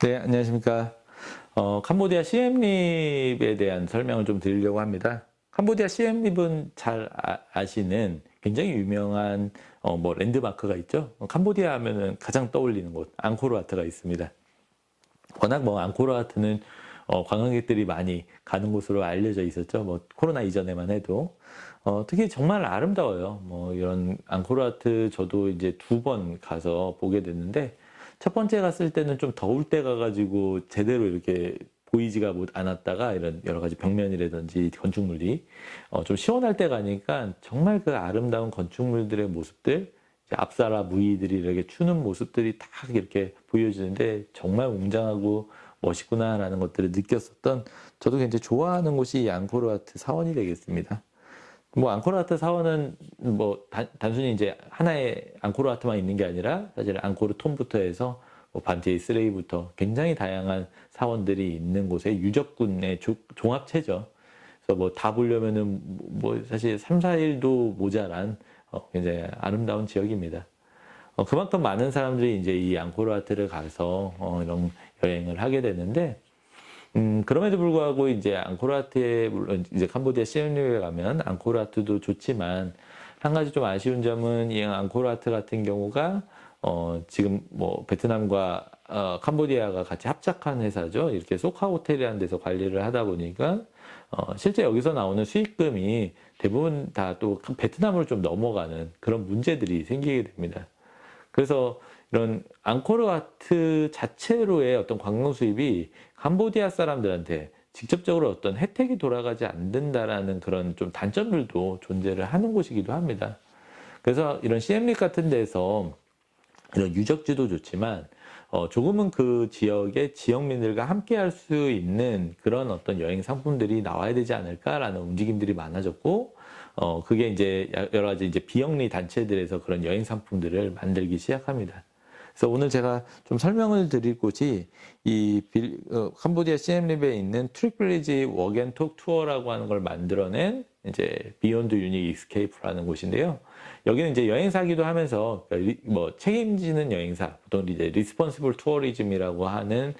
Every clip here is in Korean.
네, 안녕하십니까. 캄보디아 시엠립에 대한 설명을 좀 드리려고 합니다. 캄보디아 시엠립은 잘 아시는 굉장히 유명한 뭐 랜드마크가 있죠. 캄보디아 하면은 가장 떠올리는 곳, 앙코르와트가 있습니다. 워낙 뭐 앙코르와트는 관광객들이 많이 가는 곳으로 알려져 있었죠. 뭐 코로나 이전에만 해도 특히 정말 아름다워요. 뭐 이런 앙코르와트 저도 이제 2번 가서 보게 됐는데 첫 번째 갔을 때는 좀 더울 때 가가지고 제대로 이렇게 보이지가 않았다가 이런 여러 가지 벽면이라든지 건축물이 좀 시원할 때 가니까 정말 그 아름다운 건축물들의 모습들, 이제 앞사라 무이들이 이렇게 추는 모습들이 딱 이렇게 보여지는데 정말 웅장하고 멋있구나라는 것들을 느꼈었던, 저도 굉장히 좋아하는 곳이 이 앙코르와트 사원이 되겠습니다. 뭐 앙코르와트 사원은 뭐 단순히 이제 하나의 앙코르와트만 있는 게 아니라 사실 앙코르 톰부터 해서 뭐 반티에 스레이부터 굉장히 다양한 사원들이 있는 곳의 유적군의 종합체죠. 그래서 뭐 다 보려면은 뭐 사실 3, 4일도 모자란 굉장히 아름다운 지역입니다. 그만큼 많은 사람들이 이제 이 앙코르와트를 가서 이런 여행을 하게 되는데, 그럼에도 불구하고 이제 앙코르와트에, 물론 이제 캄보디아 시엠리에 가면 앙코르와트도 좋지만, 한 가지 좀 아쉬운 점은 이 앙코르와트 같은 경우가, 지금 뭐 베트남과 캄보디아가 같이 합작한 회사죠. 이렇게 소카 호텔이라는 데서 관리를 하다 보니까, 실제 여기서 나오는 수익금이 대부분 다 또 베트남으로 좀 넘어가는 그런 문제들이 생기게 됩니다. 그래서 이런 앙코르와트 자체로의 어떤 관광 수입이 캄보디아 사람들한테 직접적으로 어떤 혜택이 돌아가지 않는다라는 그런 좀 단점들도 존재를 하는 곳이기도 합니다. 그래서 이런 시엠립 같은 데서 이런 유적지도 좋지만 조금은 그 지역의 지역민들과 함께 할 수 있는 그런 어떤 여행 상품들이 나와야 되지 않을까라는 움직임들이 많아졌고, 그게 이제 여러 가지 이제 비영리 단체들에서 그런 여행 상품들을 만들기 시작합니다. 그래서 오늘 제가 좀 설명을 드릴 곳이 이 캄보디아 시엠립에 있는 트릭빌리지 워앤톡 투어라고 하는 걸 만들어낸 이제 비욘드 유닉 익스케이프라는 곳인데요. 여기는 이제 여행사기도 하면서 뭐 책임지는 여행사, 보통 이제 리스폰시블 투어리즘이라고 하는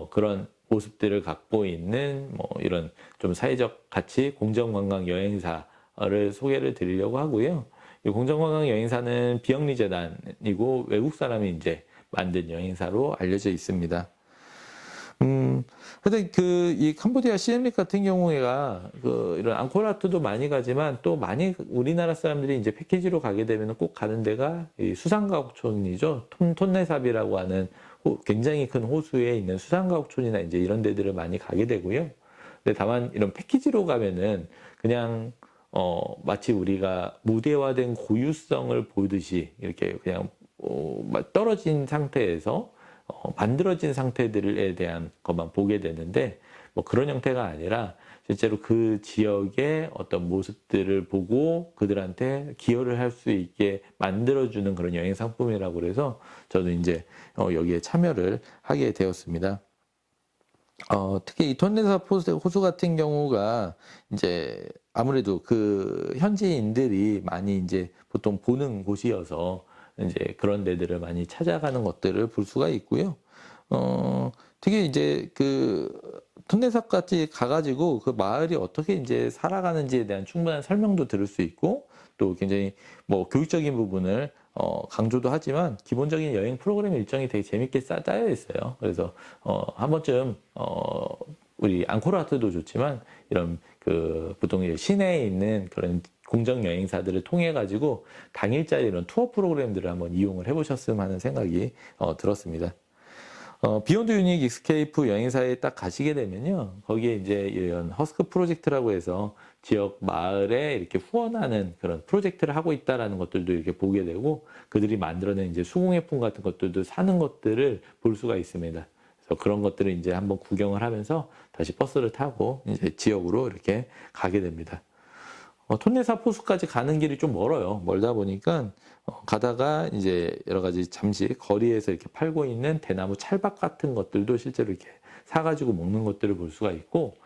그런 모습들을 갖고 있는 뭐 이런 좀 사회적 가치 공정관광 여행사를 소개를 드리려고 하고요. 이 공정관광 여행사는 비영리재단이고 외국 사람이 이제 만든 여행사로 알려져 있습니다. 근데 이 캄보디아 시엠립 같은 경우에가 이런 앙코르와트도 많이 가지만 또 많이 우리나라 사람들이 이제 패키지로 가게 되면 꼭 가는 데가 이 수상가옥촌이죠. 톤레삽이라고 하는 굉장히 큰 호수에 있는 수상가옥촌이나 이제 이런 데들을 많이 가게 되고요. 근데 다만 이런 패키지로 가면은 그냥 마치 우리가 무대화된 고유성을 보듯이 이렇게 그냥 떨어진 상태에서 만들어진 상태들에 대한 것만 보게 되는데, 뭐 그런 형태가 아니라 실제로 그 지역의 어떤 모습들을 보고 그들한테 기여를 할 수 있게 만들어주는 그런 여행 상품이라고 그래서 저도 이제 여기에 참여를 하게 되었습니다. 특히 이 톤레삽 호수 같은 경우가 이제 아무래도 그 현지인들이 많이 이제 보통 보는 곳이어서 이제 그런 데들을 많이 찾아가는 것들을 볼 수가 있고요. 특히 이제 그 톤레삽 같이 가가지고 그 마을이 어떻게 이제 살아가는지에 대한 충분한 설명도 들을 수 있고, 또 굉장히 뭐 교육적인 부분을 강조도 하지만 기본적인 여행 프로그램 일정이 되게 재밌게 짜여 있어요. 그래서 한 번쯤 우리 앙코르와트도 좋지만 이런 그 보통 시내에 있는 그런 공정 여행사들을 통해 가지고 당일짜리 이런 투어 프로그램들을 한번 이용을 해보셨으면 하는 생각이 들었습니다. 비욘드 유닉 익스케이프 여행사에 딱 가시게 되면요, 거기에 이제 이런 허스크 프로젝트라고 해서 지역 마을에 이렇게 후원하는 그런 프로젝트를 하고 있다라는 것들도 이렇게 보게 되고, 그들이 만들어낸 이제 수공예품 같은 것들도 사는 것들을 볼 수가 있습니다. 그래서 그런 것들을 이제 한번 구경을 하면서 다시 버스를 타고 이제 지역으로 이렇게 가게 됩니다. 톤레삽 호수까지 가는 길이 좀 멀어요. 멀다 보니까 가다가 이제 여러 가지 잠시 거리에서 이렇게 팔고 있는 대나무 찰밥 같은 것들도 실제로 이렇게 사가지고 먹는 것들을 볼 수가 있고,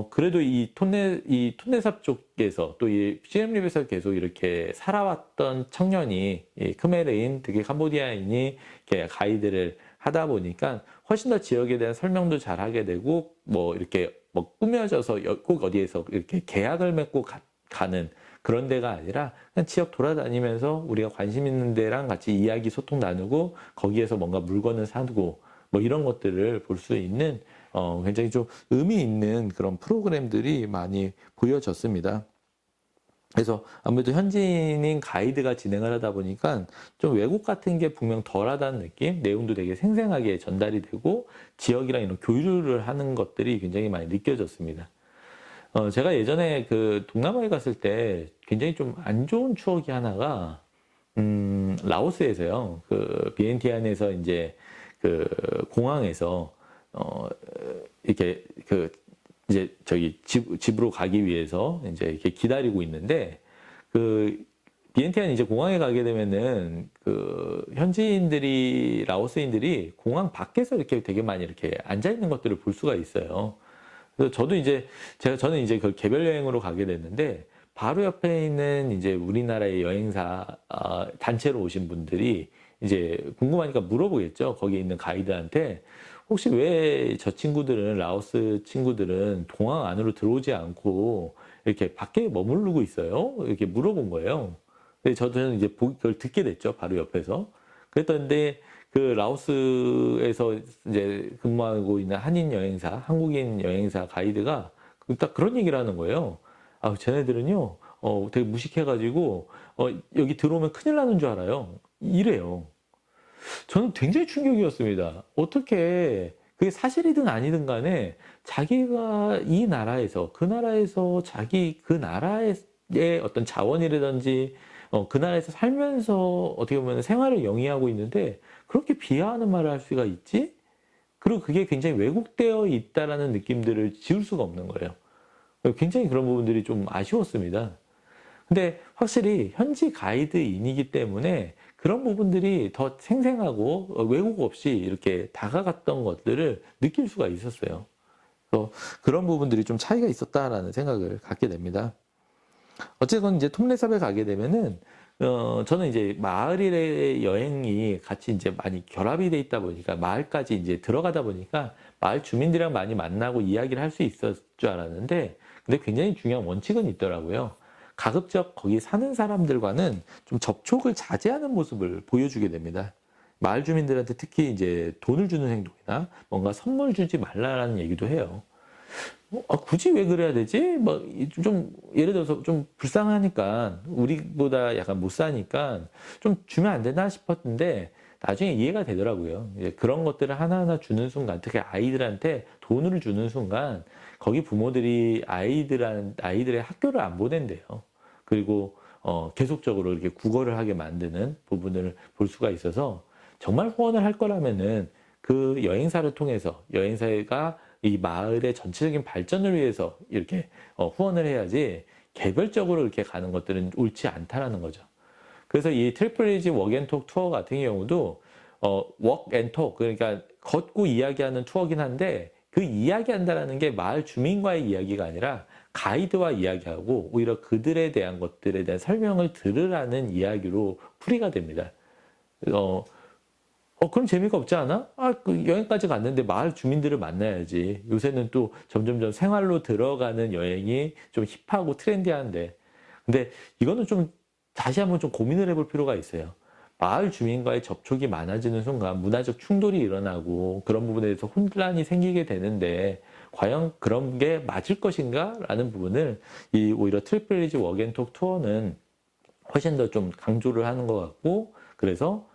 그래도 이 톤레삽 쪽에서 또 이 시엠립에서 계속 이렇게 살아왔던 청년이, 이 크메르인, 특히 캄보디아인이 이렇게 가이드를 하다 보니까 훨씬 더 지역에 대한 설명도 잘 하게 되고, 뭐 이렇게 뭐 꾸며져서 꼭 어디에서 이렇게 계약을 맺고 가는 그런 데가 아니라 그냥 지역 돌아다니면서 우리가 관심 있는 데랑 같이 이야기 소통 나누고 거기에서 뭔가 물건을 사고 뭐 이런 것들을 볼 수 있는 굉장히 좀 의미 있는 그런 프로그램들이 많이 보여졌습니다. 그래서 아무래도 현지인 가이드가 진행을 하다 보니까 좀 왜곡 같은 게 분명 덜하다는 느낌, 내용도 되게 생생하게 전달이 되고 지역이랑 이런 교류를 하는 것들이 굉장히 많이 느껴졌습니다. 제가 예전에 그 동남아에 갔을 때 굉장히 좀 안 좋은 추억이 하나가, 라오스에서요. 그 비엔티안에서 이제 그 공항에서 이렇게 그 이제 저기 집으로 가기 위해서 이제 이렇게 기다리고 있는데 그 비엔티안 이제 공항에 가게 되면은 그 현지인들이 라오스인들이 공항 밖에서 이렇게 되게 많이 이렇게 앉아 있는 것들을 볼 수가 있어요. 그래서 저도 이제 저는 이제 그 개별 여행으로 가게 됐는데 바로 옆에 있는 이제 우리나라의 여행사 단체로 오신 분들이 이제 궁금하니까 물어보겠죠. 거기에 있는 가이드한테 혹시 왜 저 친구들은 라오스 친구들은 공항 안으로 들어오지 않고 이렇게 밖에 머무르고 있어요? 이렇게 물어본 거예요. 근데 저는 이제 그걸 듣게 됐죠. 바로 옆에서. 그랬던데 그 라오스에서 이제 근무하고 있는 한인 여행사, 한국인 여행사 가이드가 딱 그런 얘기를 하는 거예요. 아, 쟤네들은요, 되게 무식해가지고, 여기 들어오면 큰일 나는 줄 알아요. 이래요. 저는 굉장히 충격이었습니다. 어떻게, 그게 사실이든 아니든 간에 자기가 이 나라에서, 그 나라에서 자기 그 나라의 어떤 자원이라든지, 그 나라에서 살면서 어떻게 보면 생활을 영위하고 있는데 그렇게 비하하는 말을 할 수가 있지? 그리고 그게 굉장히 왜곡되어 있다라는 느낌들을 지울 수가 없는 거예요. 굉장히 그런 부분들이 좀 아쉬웠습니다. 근데 확실히 현지 가이드인이기 때문에 그런 부분들이 더 생생하고 왜곡 없이 이렇게 다가갔던 것들을 느낄 수가 있었어요. 그래서 그런 부분들이 좀 차이가 있었다라는 생각을 갖게 됩니다. 어쨌건 이제 톰레삽에 가게 되면은 저는 이제 마을의 여행이 같이 이제 많이 결합이 돼 있다 보니까 마을까지 이제 들어가다 보니까 마을 주민들이랑 많이 만나고 이야기를 할 수 있을 줄 알았는데 근데 굉장히 중요한 원칙은 있더라고요. 가급적 거기 사는 사람들과는 좀 접촉을 자제하는 모습을 보여주게 됩니다. 마을 주민들한테 특히 이제 돈을 주는 행동이나 뭔가 선물 주지 말라라는 얘기도 해요. 굳이 왜 그래야 되지? 뭐, 좀, 예를 들어서 좀 불쌍하니까, 우리보다 약간 못 사니까 좀 주면 안 되나 싶었는데, 나중에 이해가 되더라고요. 이제 그런 것들을 하나하나 주는 순간, 특히 아이들한테 돈을 주는 순간, 거기 부모들이 아이들의 학교를 안 보낸대요. 그리고, 계속적으로 이렇게 국어를 하게 만드는 부분을 볼 수가 있어서, 정말 후원을 할 거라면은 그 여행사를 통해서, 여행사가 이 마을의 전체적인 발전을 위해서 이렇게 후원을 해야지 개별적으로 이렇게 가는 것들은 옳지 않다라는 거죠. 그래서 이 트리플리지 워크앤톡 투어 같은 경우도 워크앤톡 그러니까 걷고 이야기하는 투어긴 한데 그 이야기한다라는 게 마을 주민과의 이야기가 아니라 가이드와 이야기하고 오히려 그들에 대한 것들에 대한 설명을 들으라는 이야기로 풀이가 됩니다. 그럼 재미가 없지 않아? 그 여행까지 갔는데 마을 주민들을 만나야지. 요새는 또 점점점 생활로 들어가는 여행이 좀 힙하고 트렌디한데. 근데 이거는 좀 다시 한번 좀 고민을 해볼 필요가 있어요. 마을 주민과의 접촉이 많아지는 순간 문화적 충돌이 일어나고 그런 부분에 대해서 혼란이 생기게 되는데 과연 그런 게 맞을 것인가? 라는 부분을 오히려 트리플리지 워크앤톡 투어는 훨씬 더 좀 강조를 하는 것 같고 그래서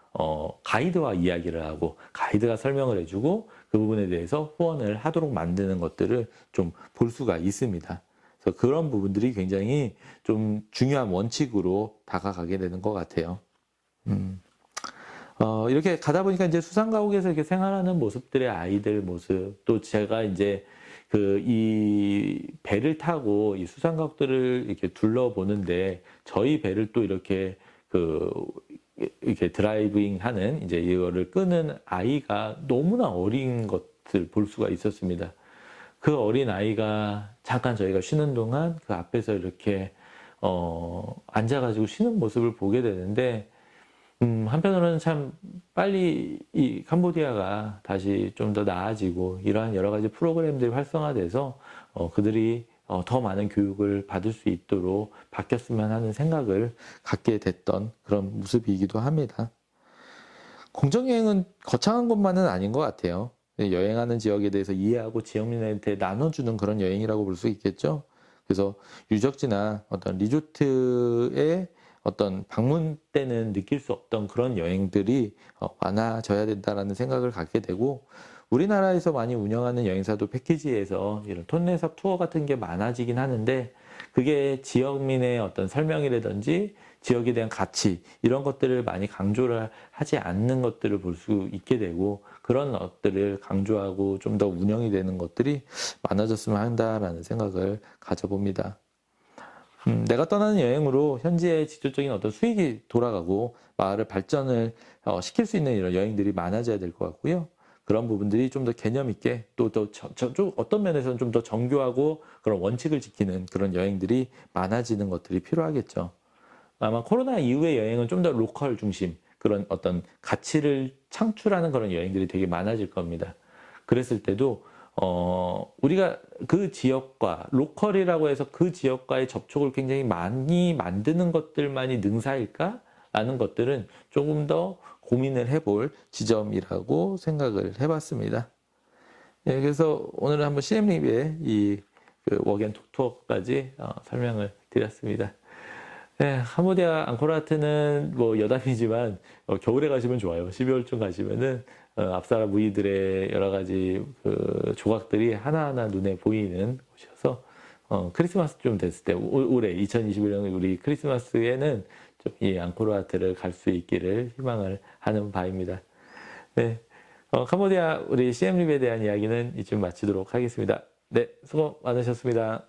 가이드와 이야기를 하고 가이드가 설명을 해주고 그 부분에 대해서 후원을 하도록 만드는 것들을 좀 볼 수가 있습니다. 그래서 그런 부분들이 굉장히 좀 중요한 원칙으로 다가가게 되는 것 같아요. 이렇게 가다 보니까 이제 수상가옥에서 이렇게 생활하는 모습들의 아이들 모습, 또 제가 이제 이 배를 타고 이 수상가옥들을 이렇게 둘러보는데 저희 배를 또 이렇게 이렇게 드라이빙 하는 이제 이거를 끄는 아이가 너무나 어린 것을 볼 수가 있었습니다. 그 어린 아이가 잠깐 저희가 쉬는 동안 그 앞에서 이렇게 앉아가지고 쉬는 모습을 보게 되는데 한편으로는 참 빨리 이 캄보디아가 다시 좀 더 나아지고 이러한 여러 가지 프로그램들이 활성화돼서 그들이 더 많은 교육을 받을 수 있도록 바뀌었으면 하는 생각을 갖게 됐던 그런 모습이기도 합니다. 공정여행은 거창한 것만은 아닌 것 같아요. 여행하는 지역에 대해서 이해하고 지역민한테 나눠주는 그런 여행이라고 볼 수 있겠죠. 그래서 유적지나 어떤 리조트의 어떤 방문 때는 느낄 수 없던 그런 여행들이 많아져야 된다라는 생각을 갖게 되고, 우리나라에서 많이 운영하는 여행사도 패키지에서 이런 톤레삽 투어 같은 게 많아지긴 하는데, 그게 지역민의 어떤 설명이라든지 지역에 대한 가치 이런 것들을 많이 강조를 하지 않는 것들을 볼 수 있게 되고, 그런 것들을 강조하고 좀 더 운영이 되는 것들이 많아졌으면 한다라는 생각을 가져봅니다. 내가 떠나는 여행으로 현지의 직접적인 어떤 수익이 돌아가고 마을을 발전을 시킬 수 있는 이런 여행들이 많아져야 될 것 같고요. 그런 부분들이 좀 더 개념 있게 좀 어떤 면에서는 좀 더 정교하고 그런 원칙을 지키는 그런 여행들이 많아지는 것들이 필요하겠죠. 아마 코로나 이후의 여행은 좀 더 로컬 중심, 그런 어떤 가치를 창출하는 그런 여행들이 되게 많아질 겁니다. 그랬을 때도 우리가 그 지역과 로컬이라고 해서 그 지역과의 접촉을 굉장히 많이 만드는 것들만이 능사일까? 라는 것들은 조금 더 고민을 해볼 지점이라고 생각을 해봤습니다. 예, 그래서 오늘은 한번 CM립의 그 워앤톡투어까지 설명을 드렸습니다. 네, 캄보디아 앙코르와트는 뭐 여담이지만 겨울에 가시면 좋아요. 12월쯤 가시면은 앞사라 무이들의 여러 가지 그 조각들이 하나하나 눈에 보이는 곳이어서 크리스마스 좀 됐을 때 올해 2021년 우리 크리스마스에는 좀 이 앙코르와트를 갈 수 있기를 희망을 하는 바입니다. 네, 캄보디아 우리 CM립에 대한 이야기는 이쯤 마치도록 하겠습니다. 네, 수고 많으셨습니다.